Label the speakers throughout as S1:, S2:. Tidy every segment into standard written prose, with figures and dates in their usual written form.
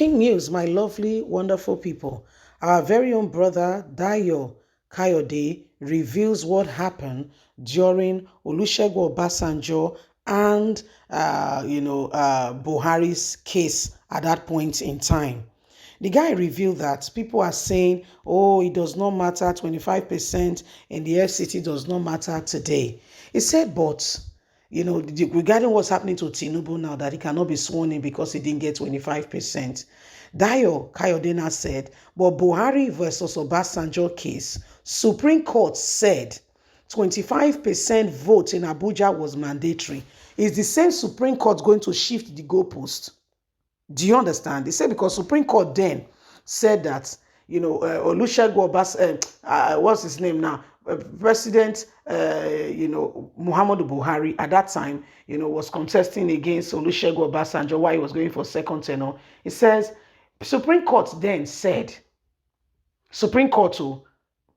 S1: King News, my lovely, wonderful people. Our very own brother Dayo Kayode reveals what happened during Olusegun Obasanjo and Buhari's case at that point in time. The guy revealed that people are saying, oh, it does not matter, 25% in the FCT does not matter today. He said, but regarding what's happening to Tinubu now, that he cannot be sworn in because he didn't get 25%. Dayo Kayode said, but Buhari versus Obasanjo case, Supreme Court said 25% vote in Abuja was mandatory. Is the same Supreme Court going to shift the goalpost? Do you understand? They said because Supreme Court then said that, Olusegun Obasanjo, what's his name now? President, Muhammadu Buhari at that time, was contesting against Olusegun Obasanjo while he was going for second tenure. It says, Supreme Court then said,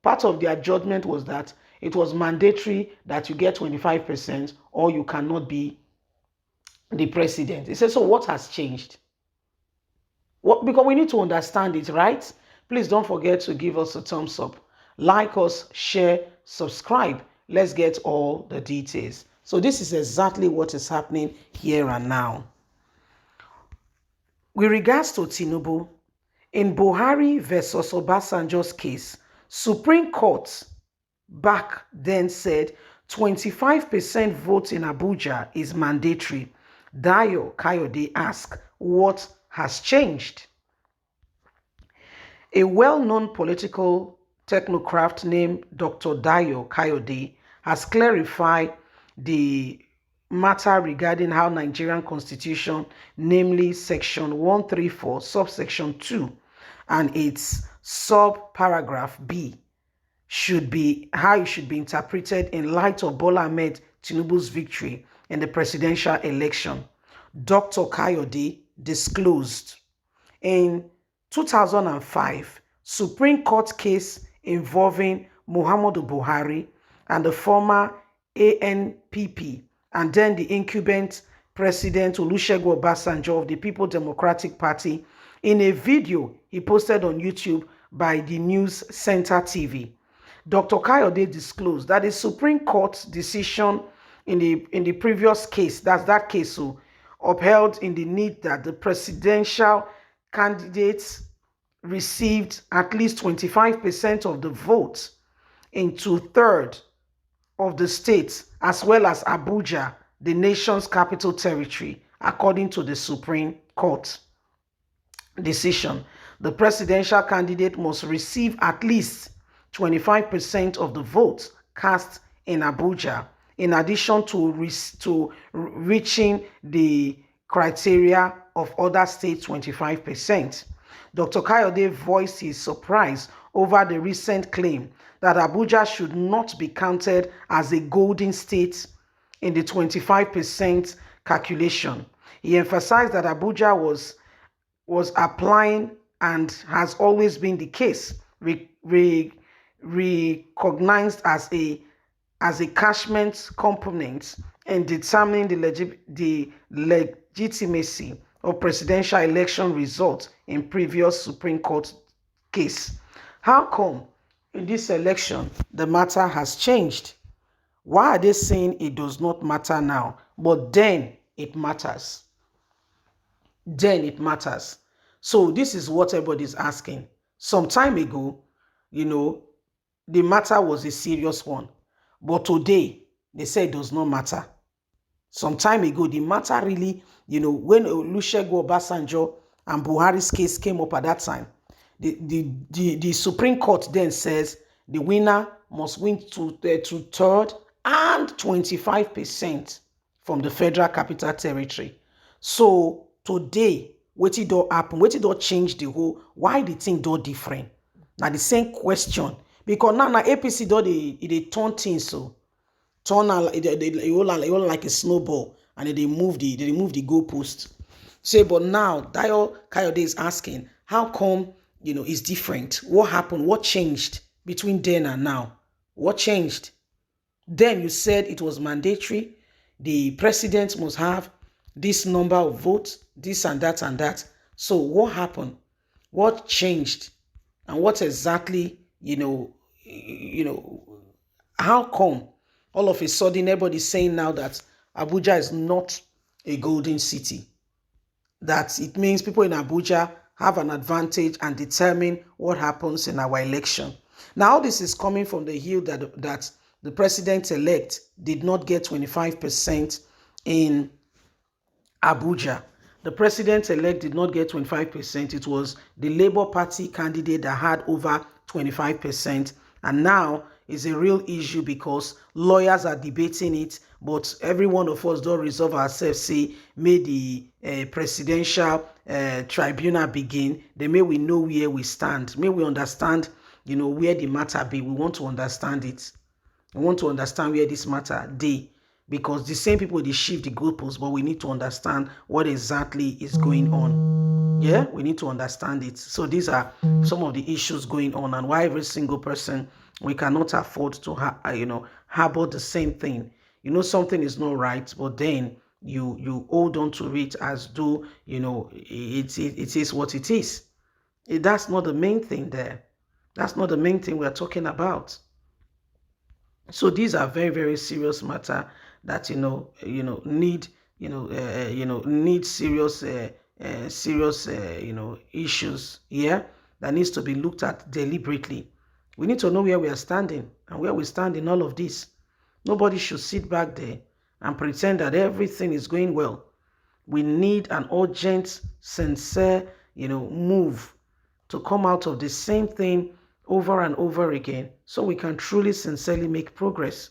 S1: part of their judgment was that it was mandatory that you get 25% or you cannot be the president. It says, so what has changed? Because we need to understand it, right? Please don't forget to give us a thumbs up. Like us, share, subscribe. Let's get all the details. So this is exactly what is happening here and now. With regards to Tinubu, in Buhari versus Obasanjo's case, Supreme Court back then said 25% vote in Abuja is mandatory. Dayo Kayode asked, what has changed? A well-known political technocrat named Dr. Dayo Kayode has clarified the matter regarding how Nigerian Constitution, namely Section 134, subsection 2, and its sub-paragraph B, how it should be interpreted in light of Bola Ahmed Tinubu's victory in the presidential election. Dr. Kayode disclosed in 2005 Supreme Court case involving Muhammadu Buhari and the former ANPP and then the incumbent President Olusegun Obasanjo of the People Democratic Party in a video he posted on YouTube by the News Center TV. Dr. Kayode disclosed that the Supreme Court decision in the previous case, that case, upheld in the need that the presidential candidates received at least 25% of the vote in 2/3 of the states, as well as Abuja, the nation's capital territory, according to the Supreme Court decision. The presidential candidate must receive at least 25% of the votes cast in Abuja, in addition to reaching the criteria of other states 25%. Dr. Kayode voiced his surprise over the recent claim that Abuja should not be counted as a golden state in the 25% calculation. He emphasized that Abuja was applying and has always been the case, recognized as a catchment component in determining the legitimacy of presidential election results in previous Supreme Court case. How come in this election the matter has changed? Why are they saying it does not matter now, but then it matters? Then it matters. So this is what everybody is asking. Some time ago, the matter was a serious one. But today, they say it does not matter. Some time ago, the matter really, when Olusegun Obasanjo and Buhari's case came up at that time, the Supreme Court then says the winner must win to 2/3 and 25% from the Federal Capital Territory. So today, what it don't happen, what it don't change the whole, why the thing don't different? Now the same question. Because now APC they turn things so. Turn it like a snowball and they move the goalpost. Say, but now Dayo Kayode is asking, how come it's different? What happened? What changed between then and now? What changed? Then you said it was mandatory. The president must have this number of votes, this and that and that. So what happened? What changed? And what exactly, how come all of a sudden everybody's saying now that Abuja is not a golden city? That it means people in Abuja have an advantage and determine what happens in our election. Now, all this is coming from the hill that the president-elect did not get 25% in Abuja. The president-elect did not get 25%. It was the Labour Party candidate that had over 25%. And now it's a real issue because lawyers are debating it, but every one of us don't resolve ourselves, say, may the presidential tribunal begin, then may we know where we stand. May we understand, where the matter be. We want to understand it. We want to understand where this matter dey, because the same people, they shift the goalposts, but we need to understand what exactly is going on. Yeah, we need to understand it. So these are some of the issues going on, and why every single person, we cannot afford to harbor the same thing. Something is not right, but then you hold on to it as though it is what it is. That's not the main thing there. That's not the main thing we're talking about. So these are very, very serious matter that need need serious serious issues here that needs to be looked at deliberately. We need to know where we are standing and where we stand in all of this. Nobody should sit back there and pretend that everything is going well. We need an urgent, sincere, move to come out of the same thing over and over again so we can truly, sincerely make progress.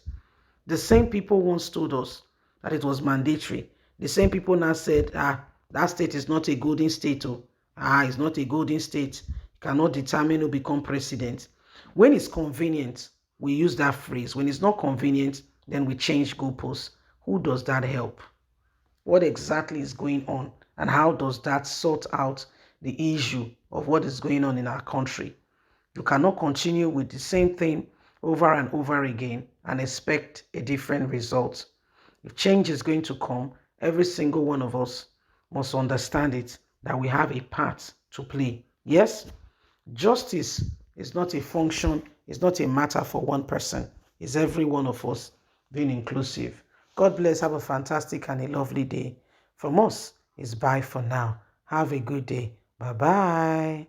S1: The same people once told us that it was mandatory. The same people now said, that state is not a golden state. It's not a golden state. You cannot determine who become president. When it's convenient, we use that phrase. When it's not convenient, then we change goalposts. Who does that help? What exactly is going on? And how does that sort out the issue of what is going on in our country? You cannot continue with the same thing over and over again and expect a different result. If change is going to come, every single one of us must understand it, that we have a part to play. Yes, justice is not a function, it's not a matter for one person. It's every one of us being inclusive. God bless. Have a fantastic and a lovely day. From us, it's bye for now. Have a good day. Bye-bye.